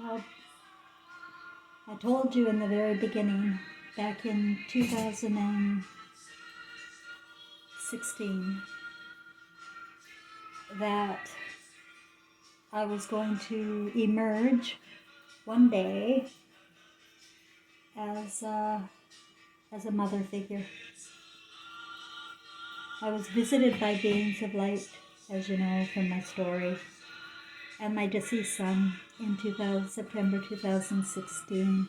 Well, I told you in the very beginning, back in 2016, that I was going to emerge one day as a mother figure. I was visited by beings of light, as you know from my story, and my deceased son in September 2016.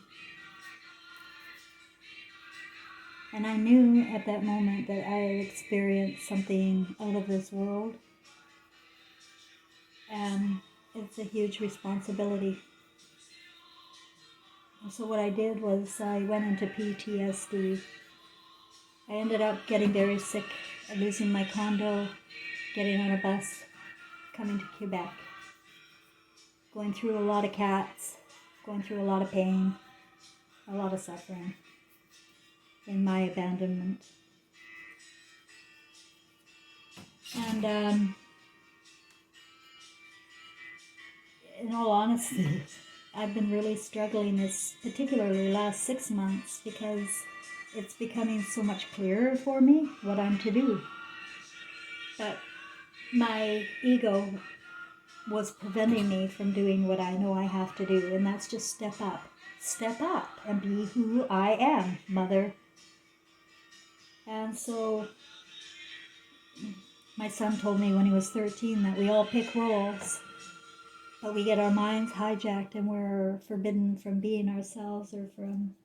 And I knew at that moment that I had experienced something out of this world, and it's a huge responsibility. So what I did was I went into PTSD. I ended up getting very sick, losing my condo, getting on a bus, coming to Quebec, going through a lot of cats, going through a lot of pain, a lot of suffering in my abandonment. And in all honesty, I've been really struggling this particularly last 6 months because it's becoming so much clearer for me what I'm to do. But my ego was preventing me from doing what I know I have to do, and that's just step up and be who I am, mother. And so my son told me when he was 13 that we all pick roles, but we get our minds hijacked and we're forbidden from being ourselves or from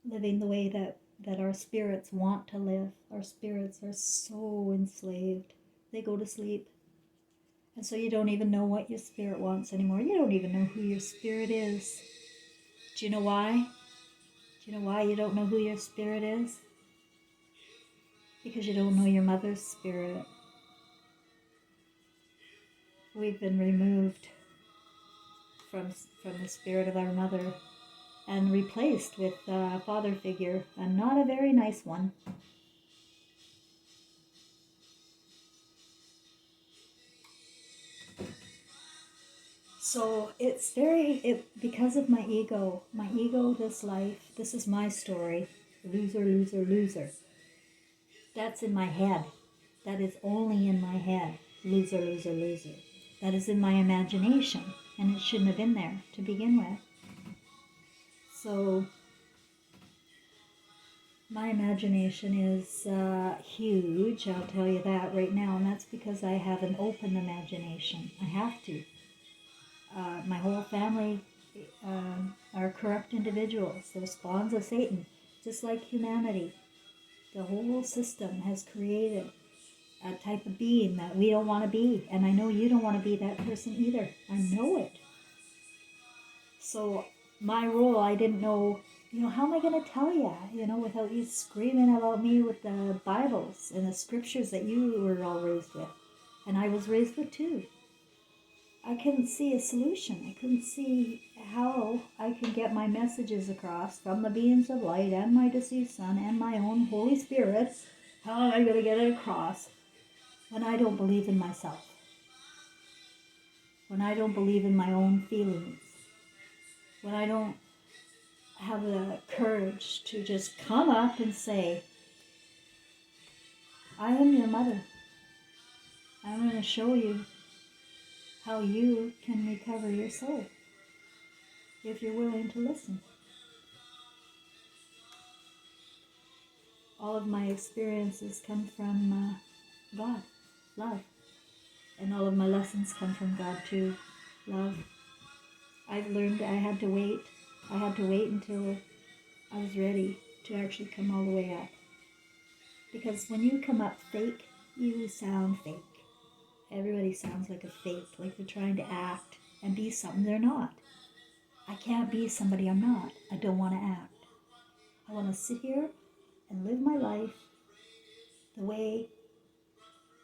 living the way that our spirits want to live. Our spirits are so enslaved. They go to sleep. And so you don't even know what your spirit wants anymore. You don't even know who your spirit is. Do you know why? Do you know why you don't know who your spirit is? Because you don't know your mother's spirit. We've been removed from the spirit of our mother and replaced with a father figure, and not a very nice one. So it's because of my ego, this life, this is my story, loser, loser, loser. That's in my head. That is only in my head, loser, loser, loser. That is in my imagination, and it shouldn't have been there to begin with. So my imagination is huge, I'll tell you that right now, and that's because I have an open imagination. I have to. My whole family are corrupt individuals. They're spawns of Satan, just like humanity. The whole system has created a type of being that we don't want to be, and I know you don't want to be that person either. I know it. So my role, I didn't know, how am I going to tell you, without you screaming about me with the Bibles and the scriptures that you were all raised with, and I was raised with too. I couldn't see a solution. I couldn't see how I could get my messages across from the beings of light and my deceased son and my own Holy Spirit. How am I going to get it across when I don't believe in myself? When I don't believe in my own feelings? When I don't have the courage to just come up and say, I am your mother. I'm going to show you how you can recover your soul if you're willing to listen. All of my experiences come from God, love. And all of my lessons come from God too, love. I've learned I had to wait. I had to wait until I was ready to actually come all the way up. Because when you come up fake, you sound fake. Everybody sounds like a fake, like they're trying to act and be something they're not. I can't be somebody I'm not. I don't want to act. I want to sit here and live my life the way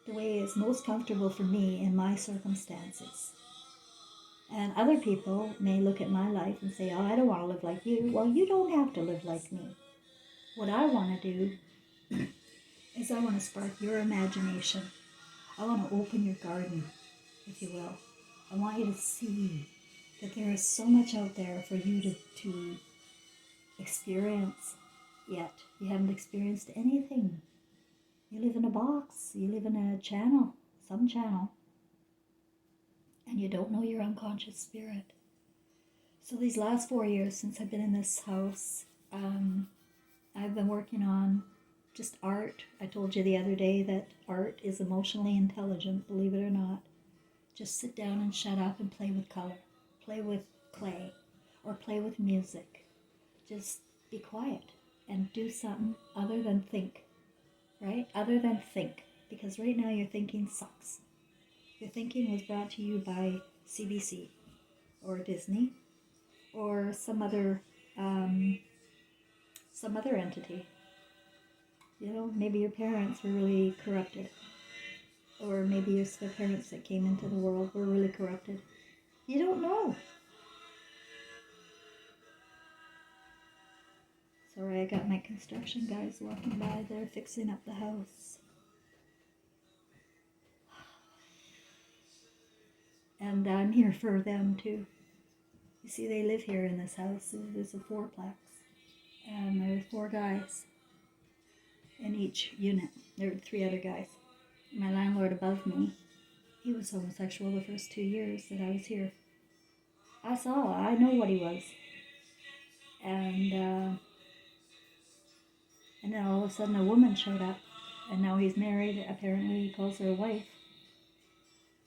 is most comfortable for me in my circumstances. And other people may look at my life and say, oh, I don't want to live like you. Well, you don't have to live like me. What I want to do is I want to spark your imagination. I want to open your garden, if you will. I want you to see But there is so much out there for you to experience yet. You haven't experienced anything. You live in a box. You live in a channel, some channel. And you don't know your unconscious spirit. So these last 4 years since I've been in this house, I've been working on just art. I told you the other day that art is emotionally intelligent, believe it or not. Just sit down and shut up and play with color. Play with clay or play with music. Just be quiet and do something other than think, right? Other than think, because right now your thinking sucks. Your thinking was brought to you by CBC or Disney or some other entity. You know, maybe your parents were really corrupted, or maybe the parents that came into the world were really corrupted. You don't know. Sorry, I got my construction guys walking by. They're fixing up the house. And I'm here for them too. You see, they live here in this house. There's a fourplex. And there's 4 guys in each unit. There are 3 other guys. My landlord above me, he was homosexual the first 2 years that I was here. I know what he was. And then all of a sudden a woman showed up. And now he's married. Apparently he calls her a wife.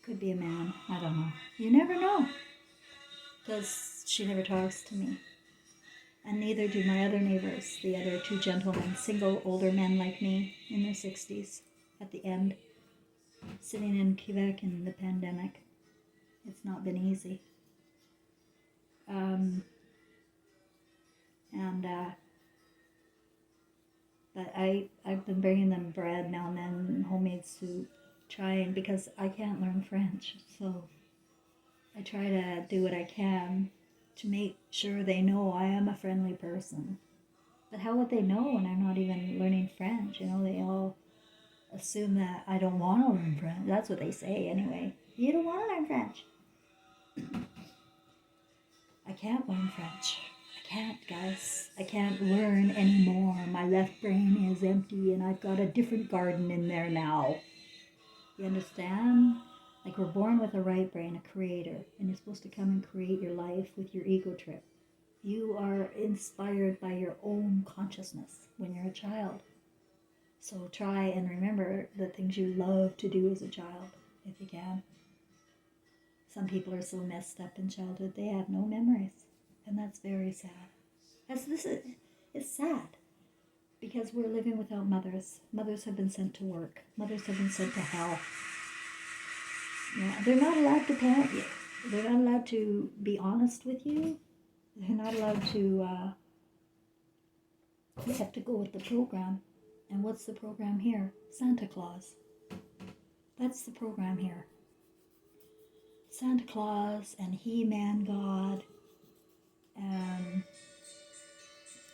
Could be a man. I don't know. You never know. Because she never talks to me. And neither do my other neighbors, the other 2 gentlemen, single older men like me in their 60s at the end, sitting in Quebec in the pandemic. It's not been easy. But I've been bringing them bread now and then, homemade soup, trying, because I can't learn French, so I try to do what I can to make sure they know I am a friendly person. But how would they know when I'm not even learning French? You know, they all assume that I don't want to learn French. That's what they say anyway. You don't want to learn French. I can't learn French. I can't, guys. I can't learn anymore. My left brain is empty and I've got a different garden in there now. You understand? Like, we're born with a right brain, a creator, and you're supposed to come and create your life with your ego trip. You are inspired by your own consciousness when you're a child. So try and remember the things you love to do as a child, if you can. Some people are so messed up in childhood, they have no memories. And that's very sad. It's sad. Because we're living without mothers. Mothers have been sent to work. Mothers have been sent to hell. Yeah, they're not allowed to parent you. They're not allowed to be honest with you. They're not allowed to, you have to go with the program. And what's the program here? Santa Claus. That's the program here. Santa Claus and He-Man God.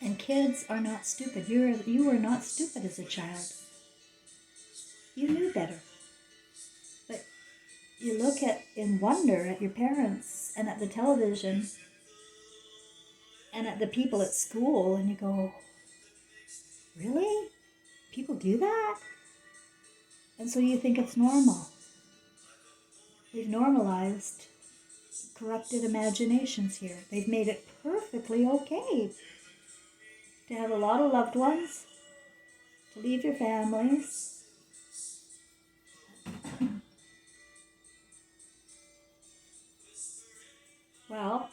And kids are not stupid. You were not stupid as a child. You knew better. But you look in wonder at your parents and at the television and at the people at school and you go, really? People do that? And so you think it's normal. They've normalized corrupted imaginations here. They've made it perfectly okay to have a lot of loved ones, to leave your families. Well,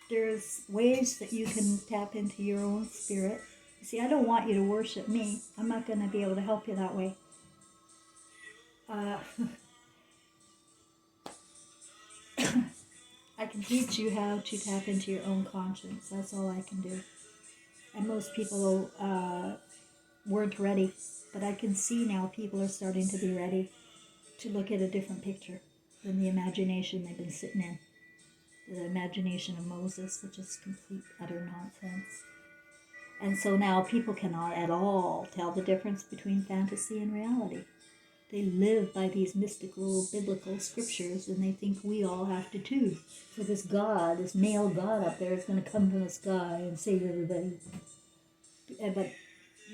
there's ways that you can tap into your own spirit. You see, I don't want you to worship me. I'm not going to be able to help you that way. I can teach you how to tap into your own conscience. That's all I can do. And most people weren't ready. But I can see now people are starting to be ready to look at a different picture than the imagination they've been sitting in. The imagination of Moses, which is complete, utter nonsense. And so now people cannot at all tell the difference between fantasy and reality. They live by these mystical, biblical scriptures, and they think we all have to too. For this God, this male God up there is going to come from the sky and save everybody. But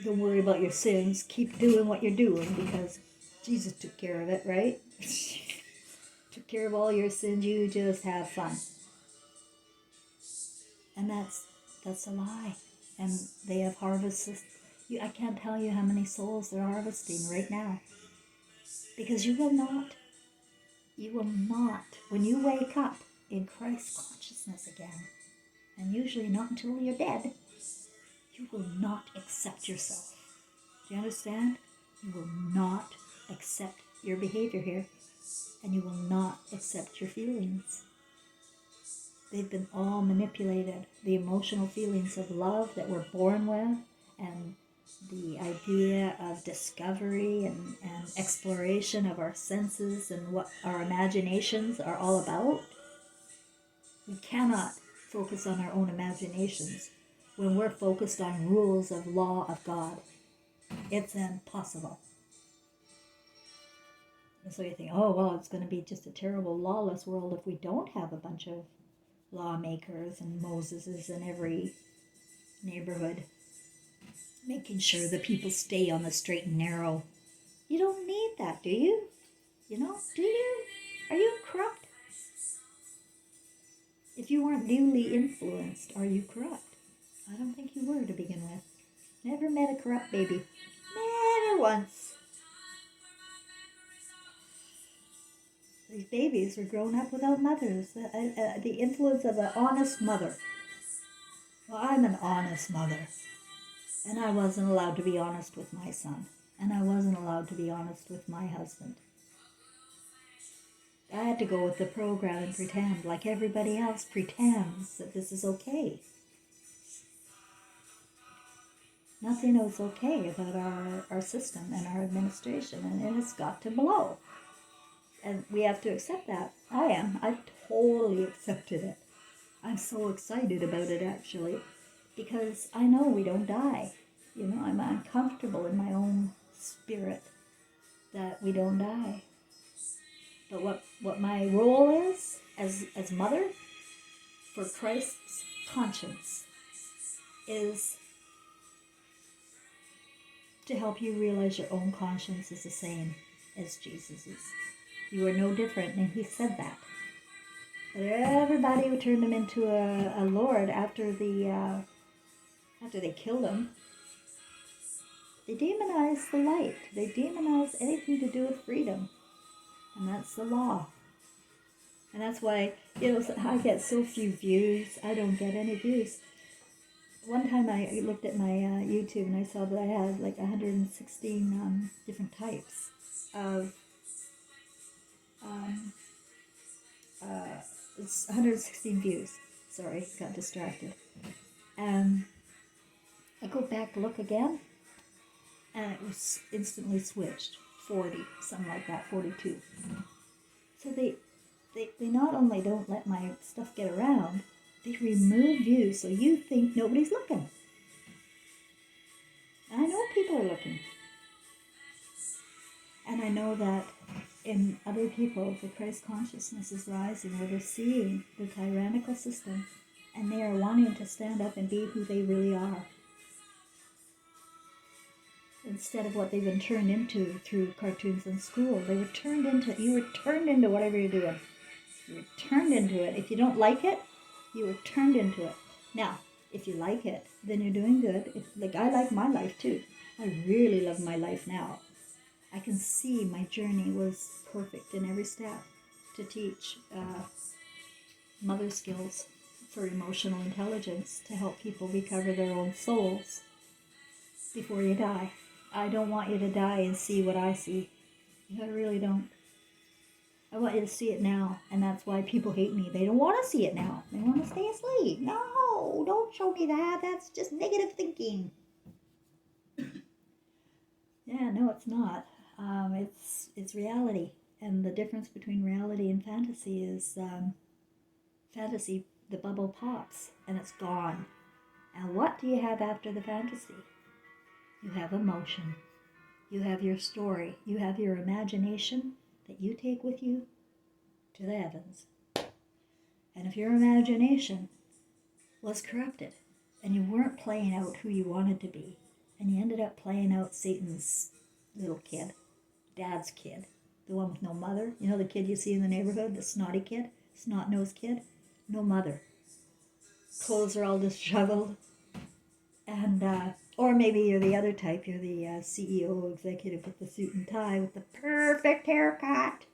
don't worry about your sins. Keep doing what you're doing because Jesus took care of it, right? Took care of all your sins. You just have fun. And that's a lie. And they have harvested. I can't tell you how many souls they're harvesting right now. Because you will not, when you wake up in Christ consciousness again, and usually not until you're dead, you will not accept yourself. Do you understand? You will not accept your behavior here, and you will not accept your feelings. They've been all manipulated. The emotional feelings of love that we're born with, and the idea of discovery and exploration of our senses and what our imaginations are all about. We cannot focus on our own imaginations when we're focused on rules of law of God. It's impossible. And so you think, oh, well, it's going to be just a terrible lawless world if we don't have a bunch of lawmakers and Moseses in every neighborhood, making sure the people stay on the straight and narrow. You don't need that, do you? Do you? Are you corrupt? If you weren't duly influenced, are you corrupt? I don't think you were to begin with. Never met a corrupt baby. Never once. These babies were grown up without mothers. The influence of an honest mother. Well, I'm an honest mother. And I wasn't allowed to be honest with my son. And I wasn't allowed to be honest with my husband. I had to go with the program and pretend, like everybody else pretends that this is okay. Nothing is okay about our system and our administration, and it has got to blow. And we have to accept that. I've totally accepted it. I'm so excited about it, actually, because I know we don't die. I'm uncomfortable in my own spirit that we don't die. But what my role is as mother for Christ's conscience is to help you realize your own conscience is the same as Jesus's. You are no different, and he said that. But everybody who turned him into a lord after they killed him, they demonized the light. They demonized anything to do with freedom. And that's the law. And that's why, I get so few views. I don't get any views. One time I looked at my YouTube and I saw that I had like 116 different types of, it's 116 views. Sorry, got distracted. I go back to look again, and it was instantly switched. 40, something like that, 42. So they not only don't let my stuff get around, they remove views so you think nobody's looking. And I know people are looking. And I know that in other people, the Christ consciousness is rising, where they're seeing the tyrannical system, and they are wanting to stand up and be who they really are. Instead of what they've been turned into through cartoons in school. You were turned into whatever you're doing. You were turned into it. If you don't like it, you were turned into it. Now, if you like it, then you're doing good. I like my life too. I really love my life now. I can see my journey was perfect in every step to teach mother skills for emotional intelligence to help people recover their own souls before you die. I don't want you to die and see what I see. I really don't. I want you to see it now, and that's why people hate me. They don't want to see it now. They want to stay asleep. No, don't show me that. That's just negative thinking. Yeah, no, it's not. It's reality, and the difference between reality and fantasy is fantasy, the bubble pops, and it's gone. And what do you have after the fantasy? You have emotion. You have your story. You have your imagination that you take with you to the heavens. And if your imagination was corrupted and you weren't playing out who you wanted to be, and you ended up playing out Satan's little kid, dad's kid, the one with no mother, you know, the kid you see in the neighborhood, the snotty kid, snot-nosed kid, no mother. Clothes are all disheveled. And, or maybe you're the other type, you're the CEO executive with the suit and tie with the perfect haircut.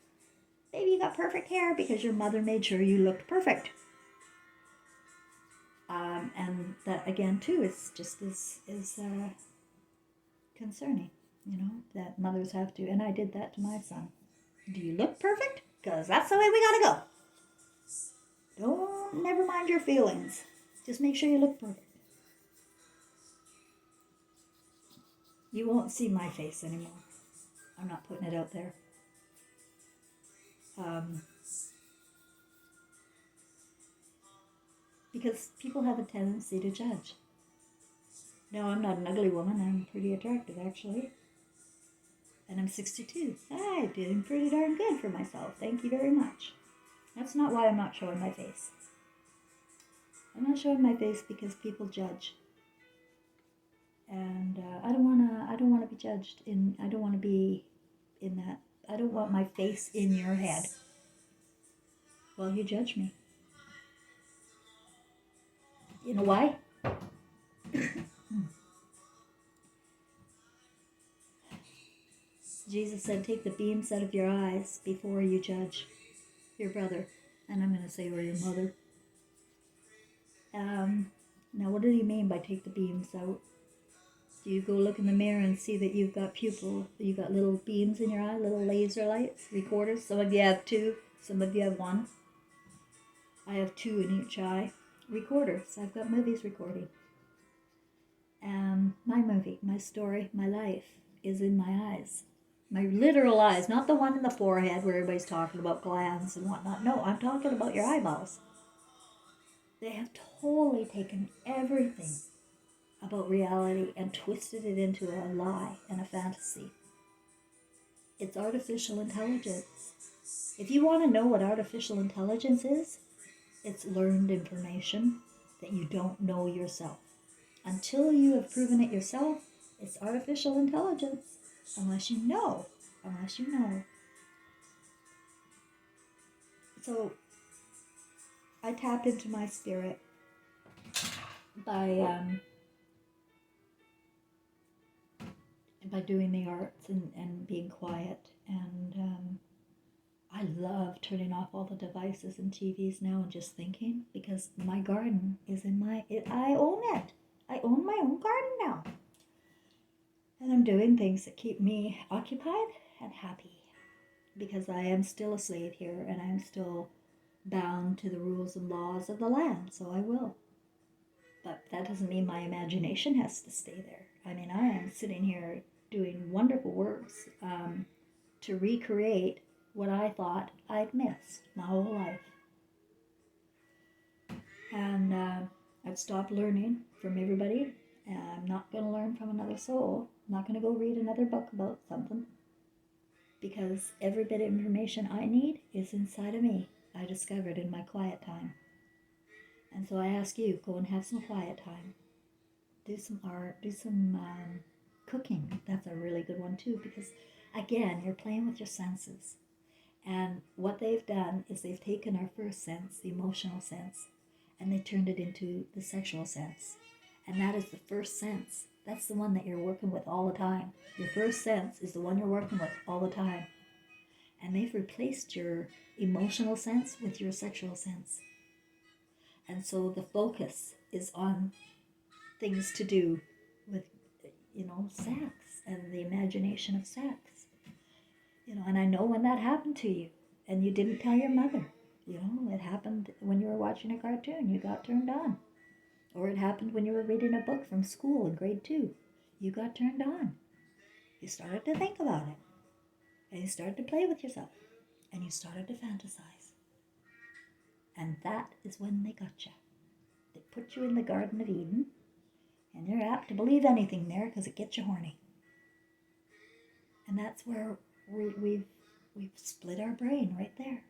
Maybe you got perfect hair because your mother made sure you looked perfect. And that, again, too, is just is concerning, you know, that mothers have to, and I did that to my son. Do you look perfect? Because that's the way we gotta go. Don't, never mind your feelings. Just make sure you look perfect. You won't see my face anymore. I'm not putting it out there. Because people have a tendency to judge. No, I'm not an ugly woman. I'm pretty attractive, actually. And I'm 62. I'm doing pretty darn good for myself. Thank you very much. That's not why I'm not showing my face. I'm not showing my face because people judge. And I don't wanna be judged. I don't want to be in that. I don't want my face in your head while you judge me. You know why? Jesus said, take the beams out of your eyes before you judge your brother. And I'm going to say, or your mother. Now, what did he mean by take the beams out? Do you go look in the mirror and see that you've got you've got little beams in your eye, little laser lights, recorders? Some of you have 2, some of you have 1. I have 2 in each eye. Recorders. I've got movies recording. My movie, my story, my life is in my eyes. My literal eyes, not the one in the forehead where everybody's talking about glands and whatnot. No, I'm talking about your eyeballs. They have totally taken everything about reality and twisted it into a lie and a fantasy. It's artificial intelligence. If you want to know what artificial intelligence is, it's learned information that you don't know yourself. Until you have proven it yourself, it's artificial intelligence. Unless you know. So, I tapped into my spirit by doing the arts and being quiet. And I love turning off all the devices and TVs now and just thinking, because my garden is I own it. I own my own garden now. And I'm doing things that keep me occupied and happy, because I am still a slave here and I'm still bound to the rules and laws of the land, so I will. But that doesn't mean my imagination has to stay there. I mean, I am sitting here doing wonderful works to recreate what I thought I'd missed my whole life. And I've stopped learning from everybody. And I'm not going to learn from another soul. I'm not going to go read another book about something. Because every bit of information I need is inside of me. I discovered in my quiet time. And so I ask you, go and have some quiet time. Do some art, do some cooking. That's a really good one too, because again, you're playing with your senses. And what they've done is they've taken our first sense, the emotional sense, and they turned it into the sexual sense. And that is the first sense. That's the one that you're working with all the time. Your first sense is the one you're working with all the time. And they've replaced your emotional sense with your sexual sense. And so the focus is on things to do with, sex and the imagination of sex. And I know when that happened to you and you didn't tell your mother. It happened when you were watching a cartoon, you got turned on. Or it happened when you were reading a book from school in grade 2. You got turned on. You started to think about it. And you started to play with yourself. And you started to fantasize. And that is when they got you. They put you in the Garden of Eden. And you're apt to believe anything there because it gets you horny. And that's where we've split our brain right there.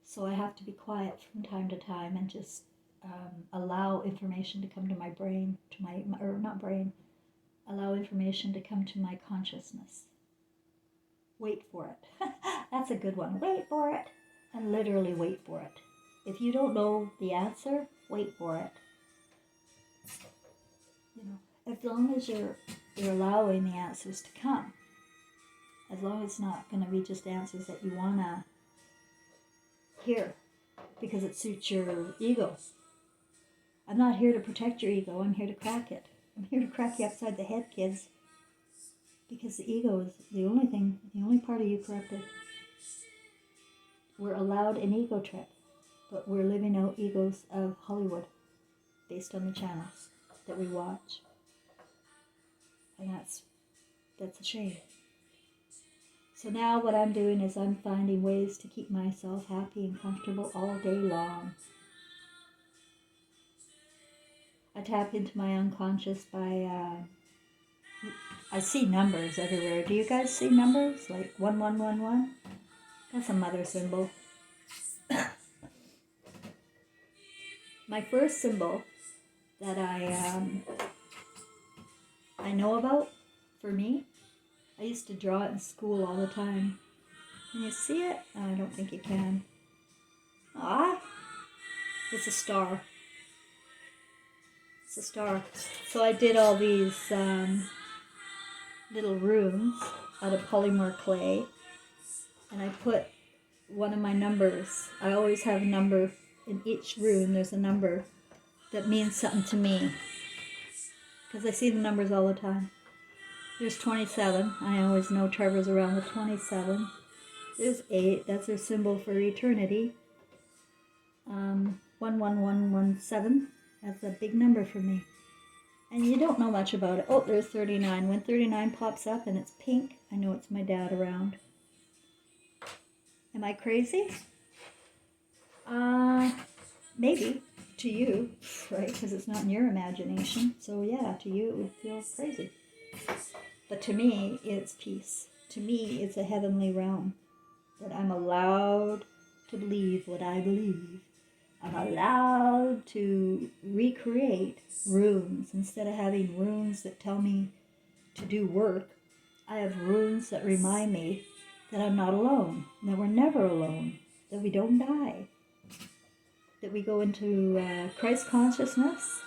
So I have to be quiet from time to time and just allow information to come to my brain, or not brain, allow information to come to my consciousness. Wait for it. That's a good one. Wait for it. And literally wait for it. If you don't know the answer, wait for it. As long as you're allowing the answers to come, as long as it's not going to be just answers that you want to hear because it suits your ego. I'm not here to protect your ego. I'm here to crack it. I'm here to crack you upside the head, kids. Because the ego is the only part of you corrupted. We're allowed an ego trip, but we're living out egos of Hollywood based on the channels that we watch. And that's a shame. So now what I'm doing is I'm finding ways to keep myself happy and comfortable all day long. I tap into my unconscious by, I see numbers everywhere. Do you guys see numbers? Like 1111? That's a mother symbol. My first symbol that I know about, for me, I used to draw it in school all the time. Can you see it? Oh, I don't think you can. It's a star. It's a star. So I did all these little runes out of polymer clay, and I put one of my numbers. I always have a number in each rune. There's a number that means something to me, because I see the numbers all the time. There's 27. I always know Trevor's around the 27. There's 8. That's their symbol for eternity. 11117. That's a big number for me. And you don't know much about it. Oh, there's 39. When 39 pops up and it's pink, I know it's my dad around. Am I crazy? Maybe to you, right? Because it's not in your imagination. So yeah, to you it would feel crazy. But to me, it's peace. To me, it's a heavenly realm that I'm allowed to believe what I believe. I'm allowed to recreate runes. Instead of having runes that tell me to do work, I have runes that remind me that I'm not alone, that we're never alone, that we don't die, that we go into Christ consciousness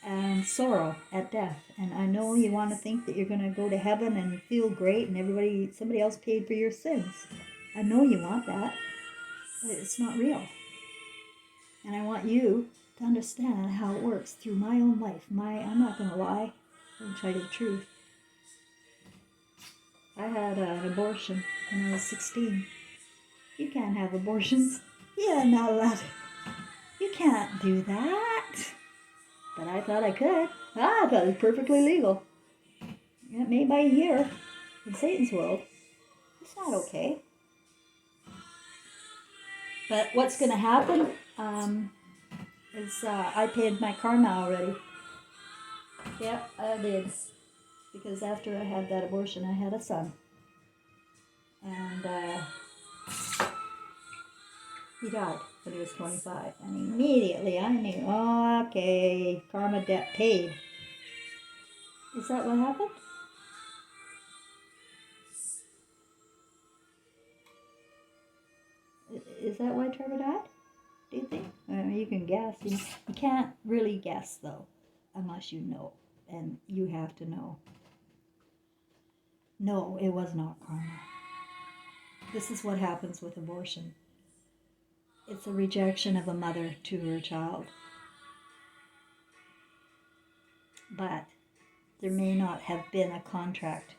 and sorrow at death. And I know you want to think that you're going to go to heaven and feel great and somebody else paid for your sins. I know you want that, but it's not real. And I want you to understand how it works through my own life. I'm not going to lie. I'm going to tell you the truth. I had an abortion when I was 16. You can't have abortions. Yeah, not allowed. You can't do that. But I thought I could. I thought it was perfectly legal. It made by here in Satan's world. It's not okay. But what's going to happen is I paid my karma already. Yeah, I did. Because after I had that abortion, I had a son. And he died when he was 25. And immediately I knew, oh, okay, karma debt paid. Is that what happened? Is that why Trevor died? Do you think? You can guess. You can't really guess, though, unless you know. And you have to know. No, it was not karma. This is what happens with abortion. It's a rejection of a mother to her child. But there may not have been a contract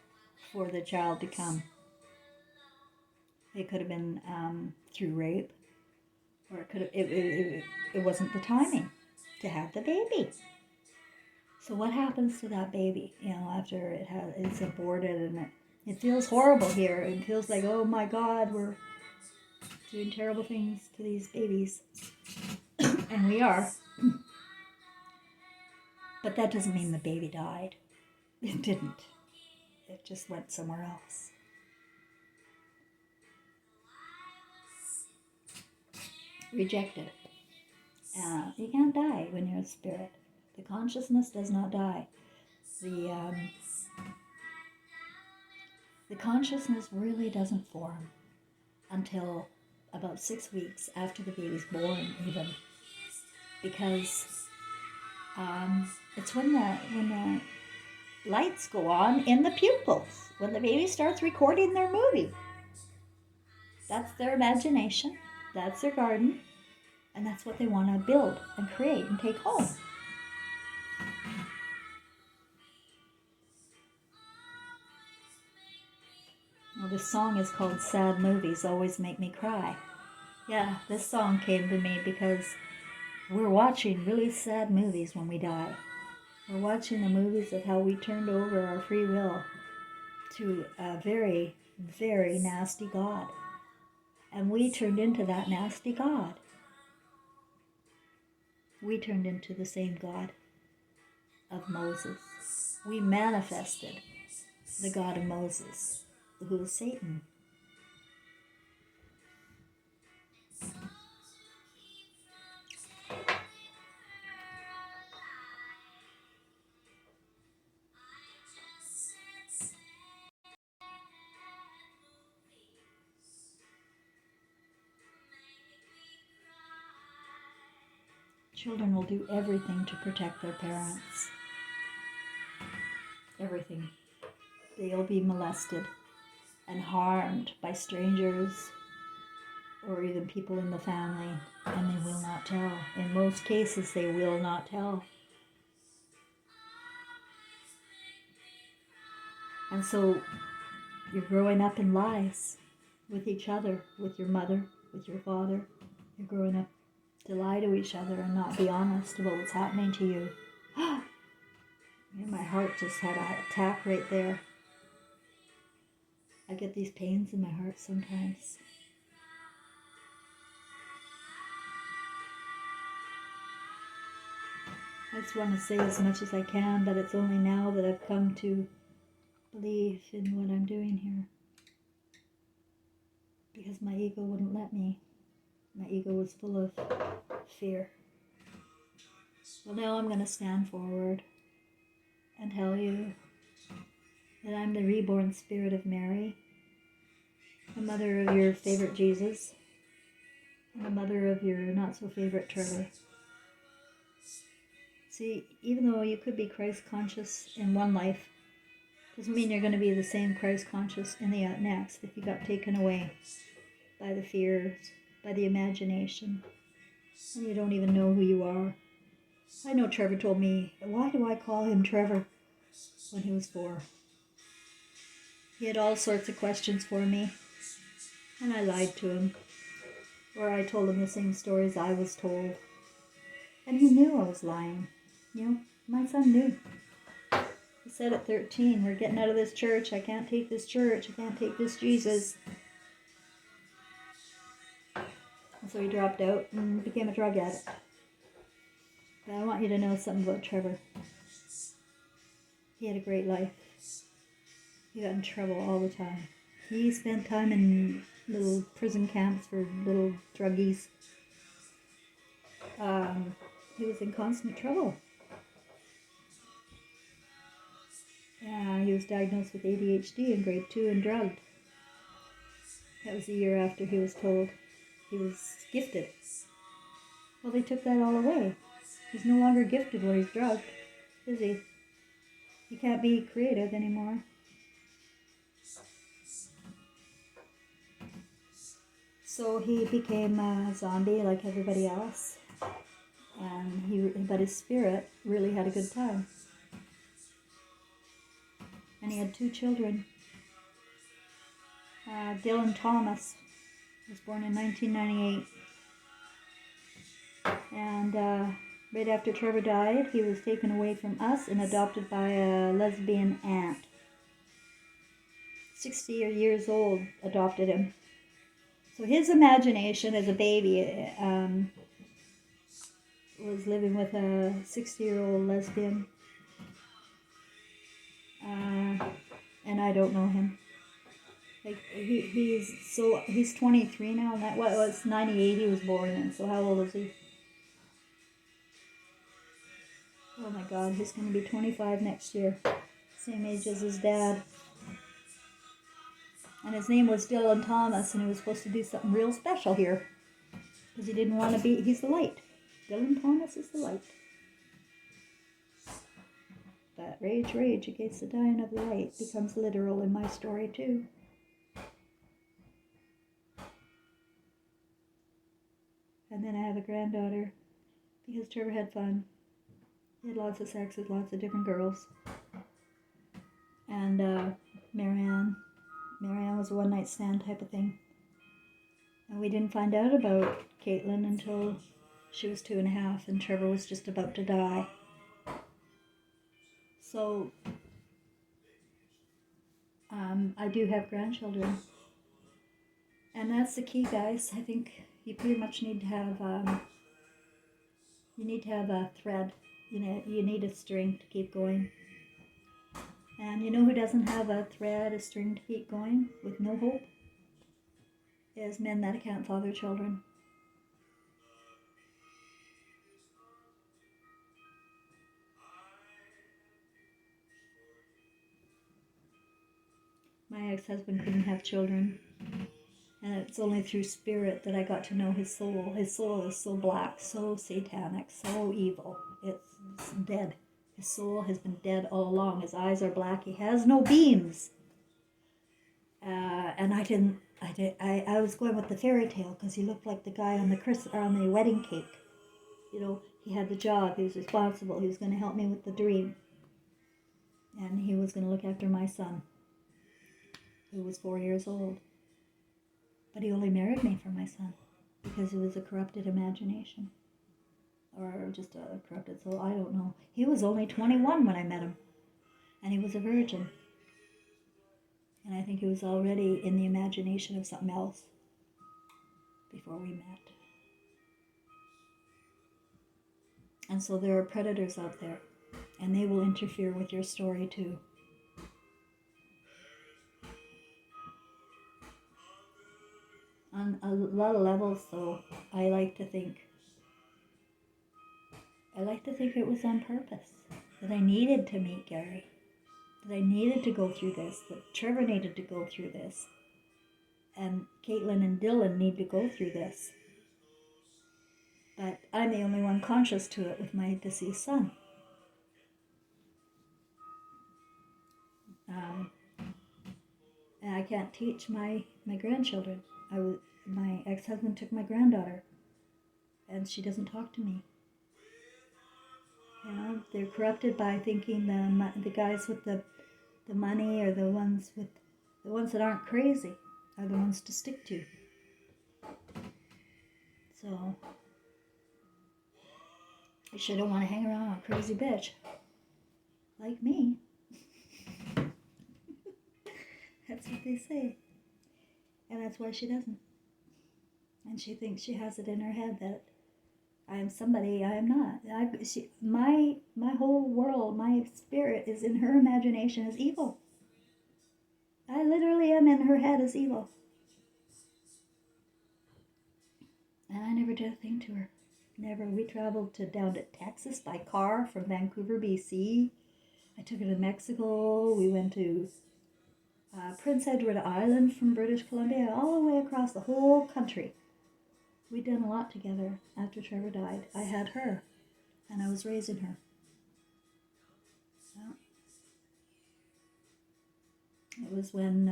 for the child to come. It could have been through rape. or it could have, it wasn't the timing to have the baby. So what happens to that baby, after it's aborted, and it feels horrible here. It feels like, oh my God, we're doing terrible things to these babies. And we are. But that doesn't mean the baby died. It didn't. It just went somewhere else. Rejected. You can't die when you're a spirit. The consciousness does not die. The consciousness really doesn't form until about 6 weeks after the baby's born, even, because it's when the lights go on in the pupils, when the baby starts recording their movie. That's their imagination, that's their garden, and that's what they want to build and create and take home. Well, this song is called Sad Movies Always Make Me Cry. Yeah, this song came to me because we're watching really sad movies when we die. We're watching the movies of how we turned over our free will to a very, very nasty God. And we turned into that nasty God. We turned into the same God of Moses. We manifested the God of Moses, who is Satan. Children will do everything to protect their parents. Everything. They'll be molested and harmed by strangers or even people in the family, and they will not tell. In most cases, they will not tell. And so you're growing up in lies with each other, with your mother, with your father. You're growing up to lie to each other and not be honest about what's happening to you. My heart just had an attack right there. I get these pains in my heart sometimes. I just want to say as much as I can, but it's only now that I've come to believe in what I'm doing here. Because my ego wouldn't let me. My ego was full of fear. Well, now I'm going to stand forward and tell you that I'm the reborn spirit of Mary, the mother of your favorite Jesus, and the mother of your not-so-favorite Trevor. See, even though you could be Christ-conscious in one life, doesn't mean you're going to be the same Christ-conscious in the next if you got taken away by the fears, by the imagination, and you don't even know who you are. I know Trevor told me, why do I call him Trevor, when he was 4. He had all sorts of questions for me, and I lied to him, or I told him the same stories I was told, and he knew I was lying. My son knew. He said at 13, we're getting out of this church, I can't take this church, I can't take this Jesus. And so he dropped out and became a drug addict. But I want you to know something about Trevor. He had a great life. He got in trouble all the time. He spent time in little prison camps for little druggies. He was in constant trouble. He was diagnosed with ADHD in grade 2 and drugged. That was the year after he was told he was gifted. Well, they took that all away. He's no longer gifted when he's drugged, is he? He can't be creative anymore. So he became a zombie like everybody else, but his spirit really had a good time. And he had 2 children. Dylan Thomas was born in 1998. And right after Trevor died, he was taken away from us and adopted by a lesbian aunt. 60 years old, adopted him. So his imagination as a baby was living with a 60-year-old lesbian. And I don't know him. Like he's 23 now, and that was 98 he was born in. So how old is he? Oh my God, he's going to be 25 next year. Same age as his dad. And his name was Dylan Thomas, and he was supposed to do something real special here. Because he didn't want to be, he's the light. Dylan Thomas is the light. But rage against the dying of the light becomes literal in my story too. And then I have a granddaughter, because Trevor had fun. He had lots of sex with lots of different girls. And Marianne was a one-night stand type of thing. And we didn't find out about Caitlin until she was 2.5 and Trevor was just about to die. So I do have grandchildren. And that's the key, guys. I think you pretty much need to have a thread. You need a string to keep going. And you know who doesn't have a thread, a string to keep going with no hope? Is men that can't father children. My ex-husband couldn't have children. And it's only through spirit that I got to know his soul. His soul is so black, so satanic, so evil. It's dead. His soul has been dead all along. His eyes are black. He has no beams. And I was going with the fairy tale because he looked like the guy on the wedding cake. He had the job. He was responsible. He was going to help me with the dream. And he was going to look after my son, who was 4 years old. But he only married me for my son because it was a corrupted imagination. Or just a corrupted soul, I don't know. He was only 21 when I met him. And he was a virgin. And I think he was already in the imagination of something else before we met. And so there are predators out there. And they will interfere with your story too. On a lot of levels, though, I like to think it was on purpose. That I needed to meet Gary. That I needed to go through this. That Trevor needed to go through this. And Caitlin and Dylan need to go through this. But I'm the only one conscious to it with my deceased son. And I can't teach my grandchildren. My ex-husband took my granddaughter, and she doesn't talk to me. They're corrupted by thinking the guys with the money or the ones that aren't crazy are the ones to stick to. So you sure don't want to hang around a crazy bitch like me. That's what they say. And that's why she doesn't. And she thinks she has it in her head that I am somebody I am not. My whole world, my spirit is in her imagination as evil. I literally am in her head as evil. And I never did a thing to her. Never. We traveled down to Texas by car from Vancouver, BC. I took her to Mexico. We went to Prince Edward Island from British Columbia, all the way across the whole country. We'd done a lot together after Trevor died. I had her, and I was raising her. So, it was when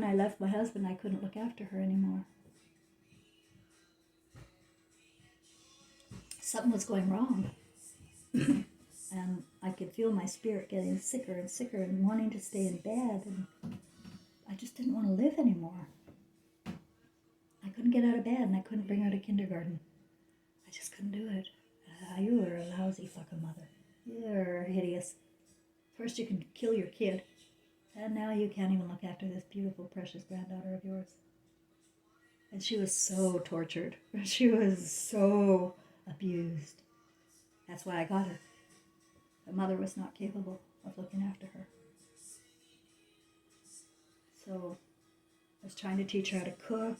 I left my husband, I couldn't look after her anymore. Something was going wrong. And I could feel my spirit getting sicker and sicker and wanting to stay in bed. And I just didn't want to live anymore. I couldn't get out of bed, and I couldn't bring her to kindergarten. I just couldn't do it. You were a lousy fucking mother. You're hideous. First you can kill your kid, and now you can't even look after this beautiful, precious granddaughter of yours. And she was so tortured. She was so abused. That's why I got her. The mother was not capable of looking after her. So I was trying to teach her how to cook.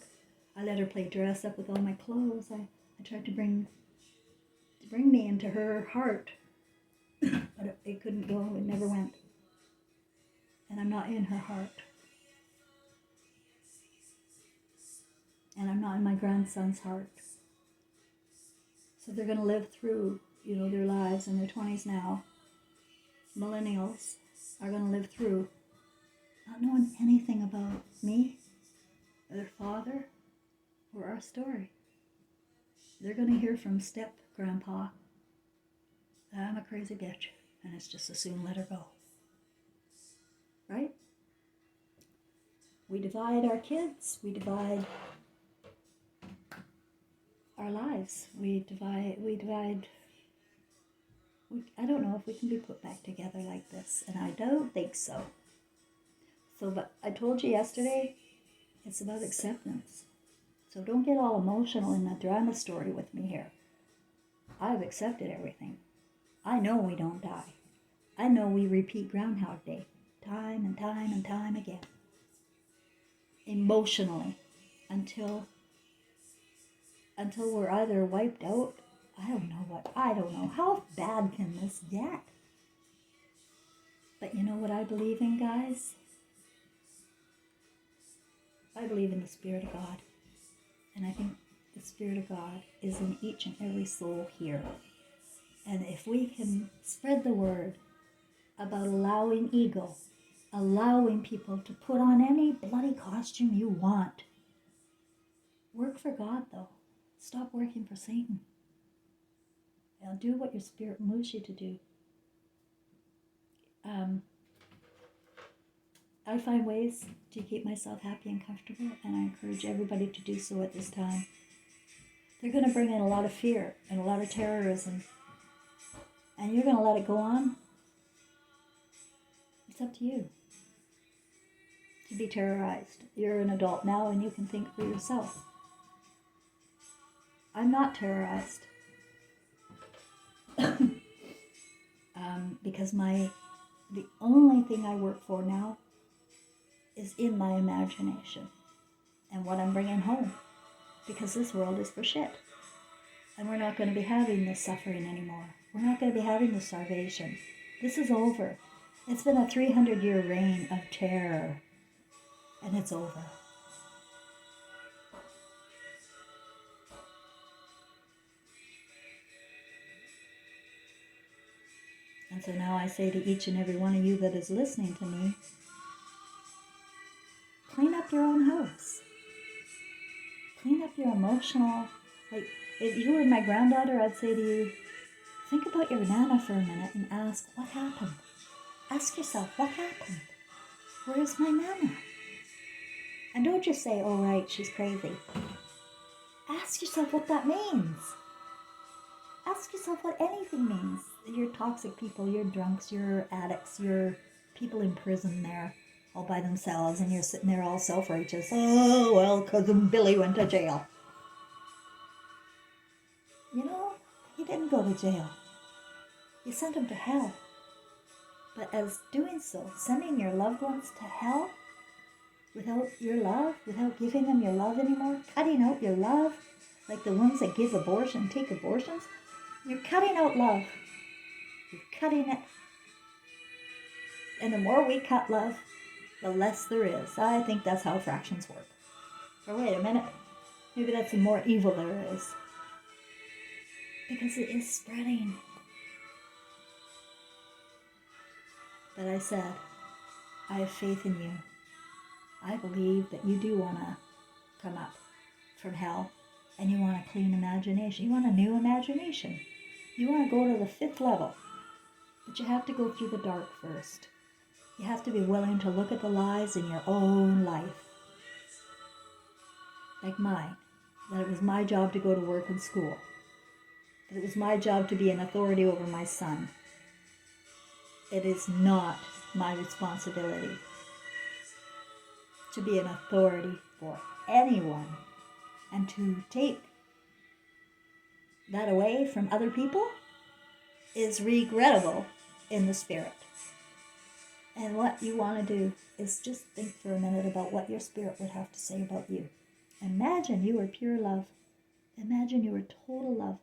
I let her play dress up with all my clothes. I tried to bring me into her heart. But it couldn't go. It never went. And I'm not in her heart. And I'm not in my grandson's heart. So they're going to live through, their lives in their 20s now. Millennials are going to live through not knowing anything about me, or their father, or our story. They're going to hear from step-grandpa that I'm a crazy bitch, and it's just as soon let her go. Right? We divide our kids. We divide our lives. I don't know if we can be put back together like this, and I don't think so. But I told you yesterday, it's about acceptance. So don't get all emotional in that drama story with me here. I've accepted everything. I know we don't die. I know we repeat Groundhog Day time and time and time again. Emotionally, until we're either wiped out. I don't know. How bad can this get? But you know what I believe in, guys? I believe in the Spirit of God. And I think the Spirit of God is in each and every soul here. And if we can spread the word about allowing people to put on any bloody costume you want. Work for God, though. Stop working for Satan. And do what your spirit moves you to do. I find ways to keep myself happy and comfortable, and I encourage everybody to do so at this time. They're going to bring in a lot of fear and a lot of terrorism, and you're going to let it go on. It's up to you to be terrorized. You're an adult now, and you can think for yourself. I'm not terrorized. Because the only thing I work for now is in my imagination and what I'm bringing home, because this world is for shit, and we're not going to be having this suffering anymore. We're not going to be having this starvation. This is over. It's been a 300-year reign of terror, and it's over. And so now I say to each and every one of you that is listening to me, clean up your own house. Clean up your emotional, if you were my granddaughter, I'd say to you, think about your Nana for a minute and ask, what happened? Ask yourself, what happened? Where's my Nana? And don't just say, oh right, she's crazy. Ask yourself what that means. Ask yourself what anything means. You're toxic people, you're drunks, you're addicts, you're people in prison there all by themselves, and you're sitting there all self-righteous. Oh, well, Cousin Billy went to jail. You know, he didn't go to jail. You sent him to hell. But as doing so, sending your loved ones to hell without your love, without giving them your love anymore, cutting out your love, like the ones that take abortions, you're cutting out love. You're cutting it. And the more we cut love, the less there is. I think that's how fractions work. Or wait a minute, maybe that's the more evil there is. Because it is spreading. But I said, I have faith in you. I believe that you do want to come up from hell, and you want a clean imagination. You want a new imagination. You want to go to the 5th level. But you have to go through the dark first. You have to be willing to look at the lies in your own life. Like mine. that it was my job to go to work and school, that it was my job to be an authority over my son. It is not my responsibility to be an authority for anyone, and to take that away from other people is regrettable in the spirit. And what you want to do is just think for a minute about what your spirit would have to say about you. Imagine you were pure love. Imagine you were total love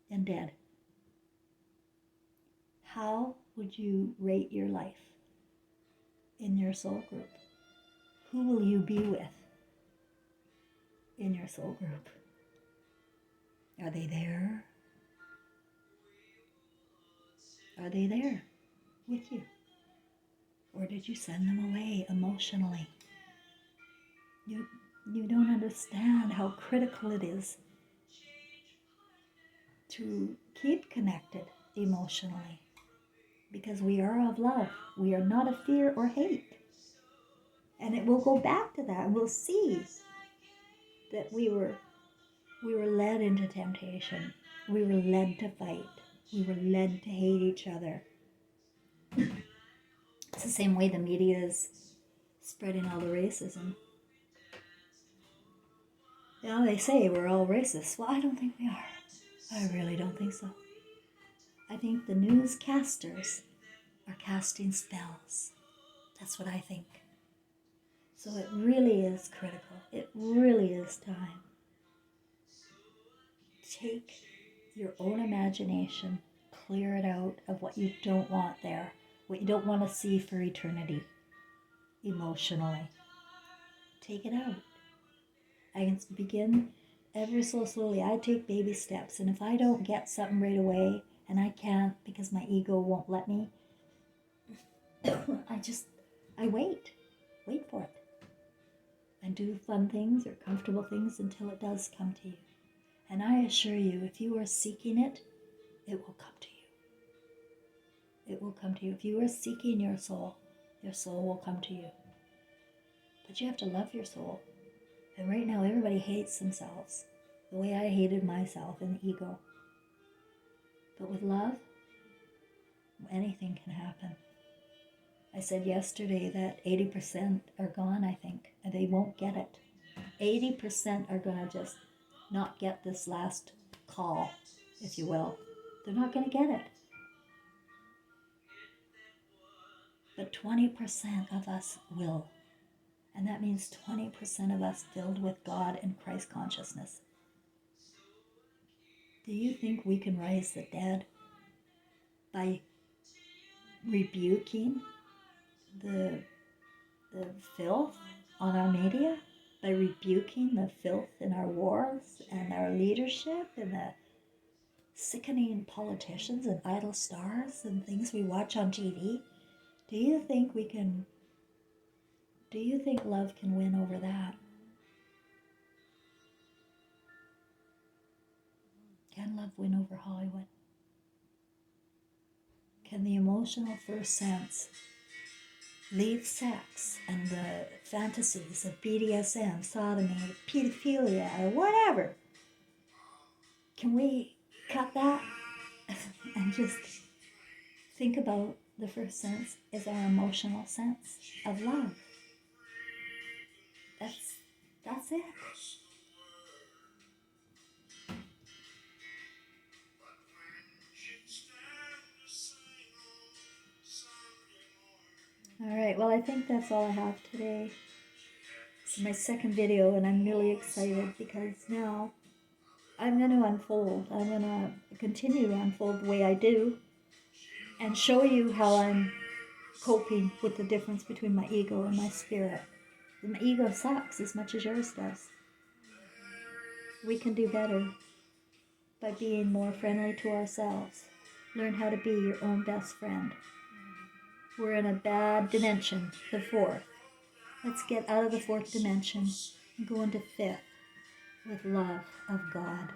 and dead. How would you rate your life in your soul group? Who will you be with in your soul group? Are they there? Are they there with you? Or did you send them away emotionally? You don't understand how critical it is to keep connected emotionally, because we are of love. We are not of fear or hate. And it will go back to that. We'll see that we were led into temptation. We were led to fight. We were led to hate each other. It's the same way the media is spreading all the racism. You know, they say we're all racist. Well, I don't think we are. I really don't think so. I think the newscasters are casting spells. That's what I think. So it really is critical. It really is time. Take your own imagination, clear it out of what you don't want there, what you don't want to see for eternity, emotionally. Take it out. I can begin ever so slowly. I take baby steps, and if I don't get something right away, and I can't because my ego won't let me, I wait for it, and do fun things or comfortable things until it does come to you. And I assure you, if you are seeking it, it will come to you. It will come to you. If you are seeking your soul will come to you. But you have to love your soul. And right now, everybody hates themselves the way I hated myself in the ego. But with love, anything can happen. I said yesterday that 80% are gone, I think, and they won't get it. 80% are going to just not get this last call, if you will. They're not going to get it. But 20% of us will. And that means 20% of us filled with God and Christ consciousness. Do you think we can raise the dead by rebuking the filth on our media? By rebuking the filth in our wars and our leadership and the sickening politicians and idol stars and things we watch on TV? Do you think love can win over that? Can love win over Hollywood? Can the emotional first sense leave sex and the fantasies of BDSM, sodomy, pedophilia, or whatever? Can we cut that and just think about the first sense is our emotional sense of love? That's it. All right, well, I think that's all I have today. This is my second video, and I'm really excited because now I'm going to unfold. I'm going to continue to unfold the way I do and show you how I'm coping with the difference between my ego and my spirit. My ego sucks as much as yours does. We can do better by being more friendly to ourselves. Learn how to be your own best friend. We're in a bad dimension, the fourth. Let's get out of the fourth dimension and go into fifth with love of God.